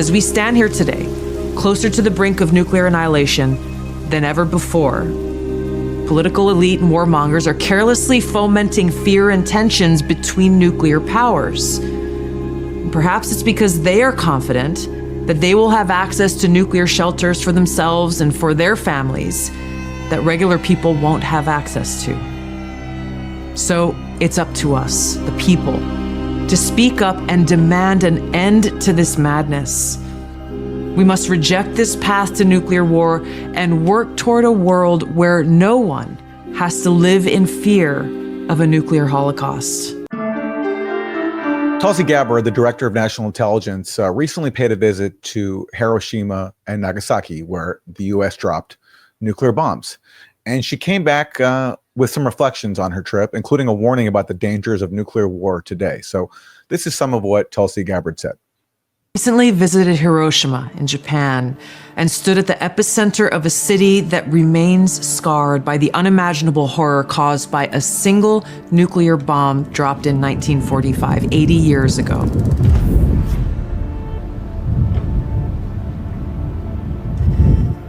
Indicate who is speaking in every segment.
Speaker 1: As we stand here today, closer to the brink of nuclear annihilation than ever before, political elite and warmongers are carelessly fomenting fear and tensions between nuclear powers. Perhaps it's because they are confident that they will have access to nuclear shelters for themselves and for their families that regular people won't have access to. So it's up to us, the people, to speak up and demand an end to this madness. We must reject this path to nuclear war and work toward a world where no one has to live in fear of a nuclear holocaust.
Speaker 2: Tulsi Gabbard, the director of national intelligence, recently paid a visit to Hiroshima and Nagasaki, where the U.S. dropped nuclear bombs. And she came back with some reflections on her trip, including a warning about the dangers of nuclear war today. So this is some of what Tulsi Gabbard said.
Speaker 1: Recently visited Hiroshima in Japan and stood at the epicenter of a city that remains scarred by the unimaginable horror caused by a single nuclear bomb dropped in 1945, 80 years ago.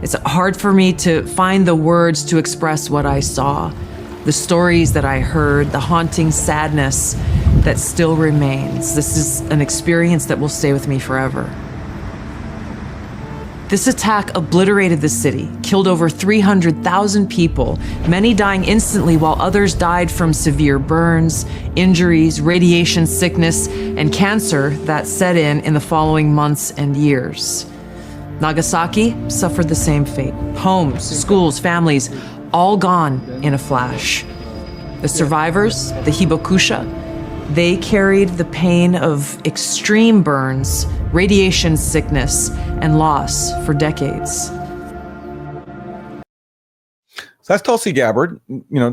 Speaker 1: It's hard for me to find the words to express what I saw, the stories that I heard, the haunting sadness that still remains. This is an experience that will stay with me forever. This attack obliterated the city, killed over 300,000 people, many dying instantly while others died from severe burns, injuries, radiation sickness, and cancer that set in the following months and years. Nagasaki suffered the same fate. Homes, schools, families, all gone in a flash. The survivors, the hibakusha, they carried the pain of extreme burns, radiation sickness, and loss for decades.
Speaker 2: So that's Tulsi Gabbard,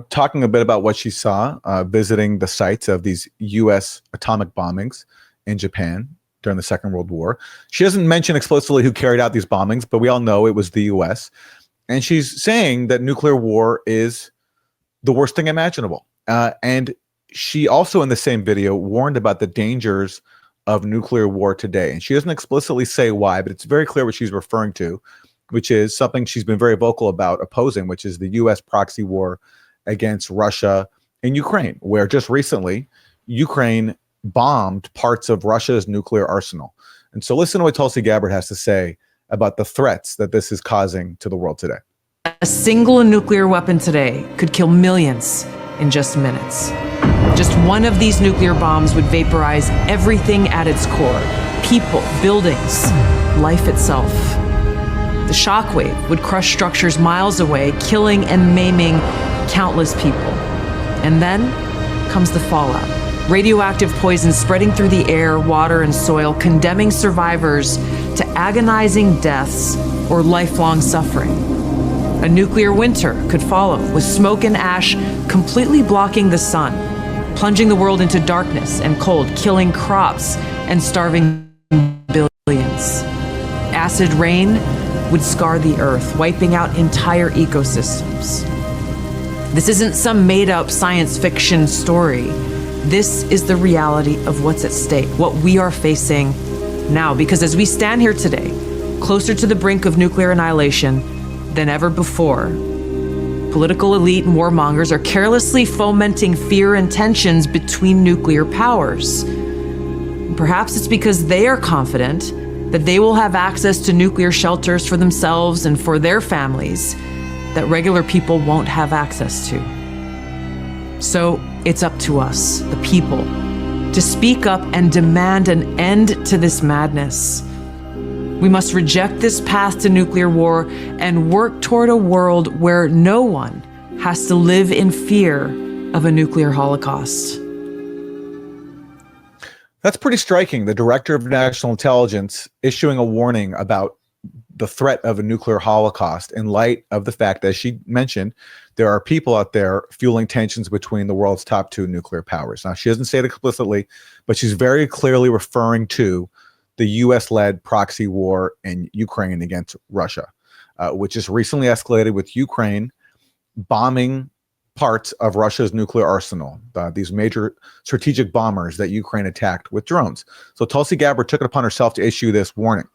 Speaker 2: talking a bit about what she saw, visiting the sites of these U.S. atomic bombings in Japan during the Second World War. She doesn't mention explicitly who carried out these bombings, but we all know it was the U.S. And she's saying that nuclear war is the worst thing imaginable. And she also, in the same video, warned about the dangers of nuclear war today. And she doesn't explicitly say why, but it's very clear what she's referring to, which is something she's been very vocal about opposing, which is the U.S. proxy war against Russia in Ukraine, where just recently, Ukraine bombed parts of Russia's nuclear arsenal. And so listen to what Tulsi Gabbard has to say about the threats that this is causing to the world today.
Speaker 1: A single nuclear weapon today could kill millions in just minutes. Just one of these nuclear bombs would vaporize everything at its core: people, buildings, life itself. The shockwave would crush structures miles away, killing and maiming countless people. And then comes the fallout. Radioactive poison spreading through the air, water, and soil, condemning survivors to agonizing deaths or lifelong suffering. A nuclear winter could follow, with smoke and ash completely blocking the sun, plunging the world into darkness and cold, killing crops and starving billions. Acid rain would scar the earth, wiping out entire ecosystems. This isn't some made-up science fiction story. This is the reality of what's at stake, what we are facing now. Because as we stand here today, closer to the brink of nuclear annihilation than ever before, political elite and warmongers are carelessly fomenting fear and tensions between nuclear powers. Perhaps it's because they are confident that they will have access to nuclear shelters for themselves and for their families that regular people won't have access to. So it's up to us, the people, to speak up and demand an end to this madness. We must reject this path to nuclear war and work toward a world where no one has to live in fear of a nuclear holocaust.
Speaker 2: That's pretty striking. The director of national intelligence issuing a warning about the threat of a nuclear holocaust in light of the fact, as she mentioned, there are people out there fueling tensions between the world's top two nuclear powers. Now, she doesn't say it explicitly, but she's very clearly referring to the U.S.-led proxy war in Ukraine against Russia, which has recently escalated with Ukraine bombing parts of Russia's nuclear arsenal, these major strategic bombers that Ukraine attacked with drones. So Tulsi Gabbard took it upon herself to issue this warning.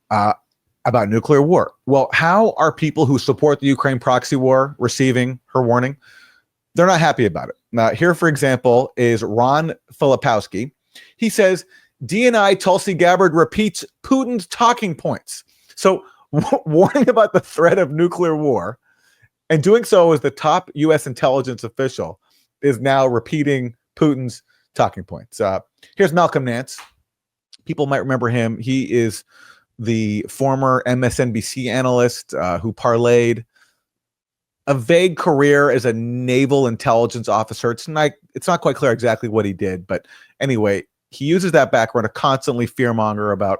Speaker 2: about nuclear war. Well, how are people who support the Ukraine proxy war receiving her warning? They're not happy about it. Now, here, for example, is Ron Filipowski. He says, DNI Tulsi Gabbard repeats Putin's talking points. So warning about the threat of nuclear war, and doing so as the top U.S. intelligence official, is now repeating Putin's talking points. Here's Malcolm Nance. People might remember him. He is the former MSNBC analyst who parlayed a vague career as a naval intelligence officer. It's not quite clear exactly what he did, but anyway, he uses that background to constantly fearmonger about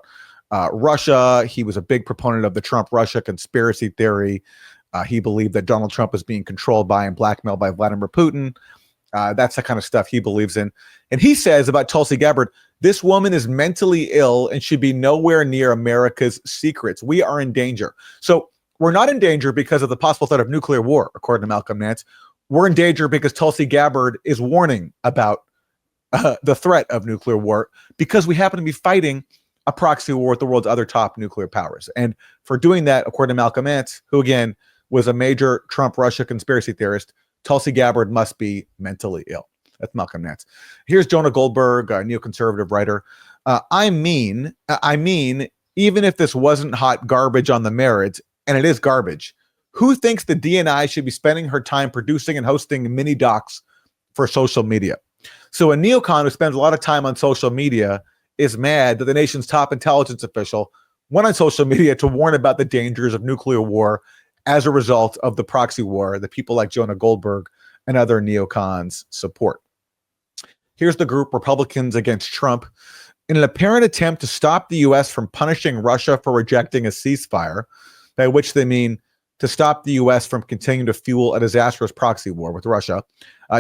Speaker 2: Russia. He was a big proponent of the Trump-Russia conspiracy theory. He believed that Donald Trump was being controlled by and blackmailed by Vladimir Putin. That's the kind of stuff he believes in. And he says about Tulsi Gabbard, this woman is mentally ill and should be nowhere near America's secrets. We are in danger. So we're not in danger because of the possible threat of nuclear war, according to Malcolm Nance. We're in danger because Tulsi Gabbard is warning about the threat of nuclear war because we happen to be fighting a proxy war with the world's other top nuclear powers. And for doing that, according to Malcolm Nance, who again was a major Trump-Russia conspiracy theorist, Tulsi Gabbard must be mentally ill. That's Malcolm Nance. Here's Jonah Goldberg, a neoconservative writer. I mean, even if this wasn't hot garbage on the merits, and it is garbage, who thinks the DNI should be spending her time producing and hosting mini docs for social media? So a neocon who spends a lot of time on social media is mad that the nation's top intelligence official went on social media to warn about the dangers of nuclear war as a result of the proxy war that people like Jonah Goldberg and other neocons support. Here's the group Republicans Against Trump. In an apparent attempt to stop the U.S. from punishing Russia for rejecting a ceasefire, by which they mean to stop the U.S. from continuing to fuel a disastrous proxy war with Russia,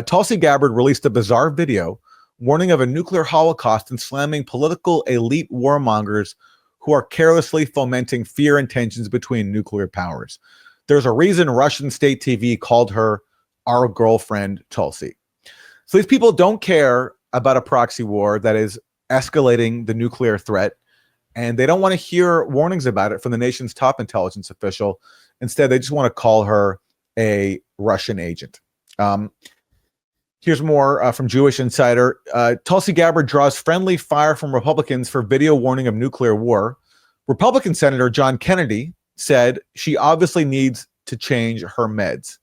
Speaker 2: Tulsi Gabbard released a bizarre video warning of a nuclear holocaust and slamming political elite warmongers who are carelessly fomenting fear and tensions between nuclear powers. There's a reason Russian state TV called her our girlfriend Tulsi. So these people don't care about a proxy war that is escalating the nuclear threat, and they don't want to hear warnings about it from the nation's top intelligence official. Instead, they just want to call her a Russian agent. Here's more from Jewish Insider. Tulsi Gabbard draws friendly fire from Republicans for video warning of nuclear war. Republican Senator John Kennedy said she obviously needs to change her meds.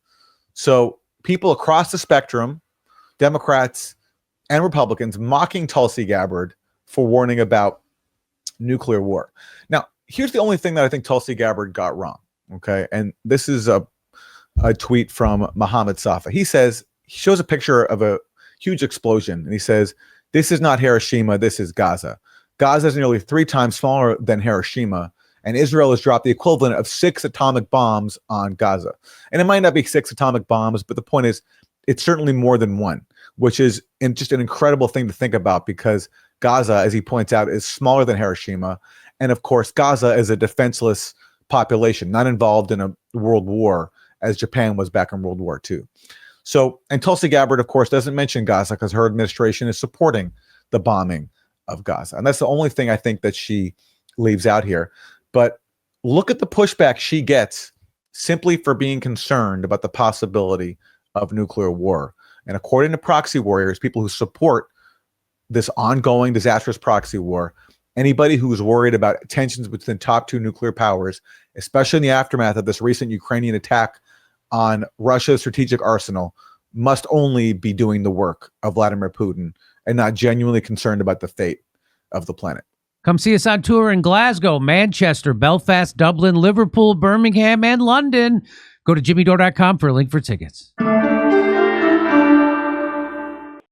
Speaker 2: So people across the spectrum, Democrats and Republicans, mocking Tulsi Gabbard for warning about nuclear war. Now, here's the only thing that I think Tulsi Gabbard got wrong. Okay. And this is a tweet from Mohammed Safa. He says, he shows a picture of a huge explosion and he says, this is not Hiroshima, this is Gaza. Gaza is nearly 3 times smaller than Hiroshima, and Israel has dropped the equivalent of 6 atomic bombs on Gaza. And it might not be 6 atomic bombs, but the point is, it's certainly more than one, which is just an incredible thing to think about because Gaza, as he points out, is smaller than Hiroshima. And of course, Gaza is a defenseless population, not involved in a world war as Japan was back in World War II. So, and Tulsi Gabbard, of course, doesn't mention Gaza because her administration is supporting the bombing of Gaza. And that's the only thing I think that she leaves out here. But look at the pushback she gets simply for being concerned about the possibility of nuclear war. And according to proxy warriors, people who support this ongoing disastrous proxy war, anybody who's worried about tensions between the top 2 nuclear powers, especially in the aftermath of this recent Ukrainian attack on Russia's strategic arsenal, must only be doing the work of Vladimir Putin and not genuinely concerned about the fate of the planet.
Speaker 3: Come see us on tour in Glasgow, Manchester, Belfast, Dublin, Liverpool, Birmingham, and London. Go to jimmydore.com for a link for tickets.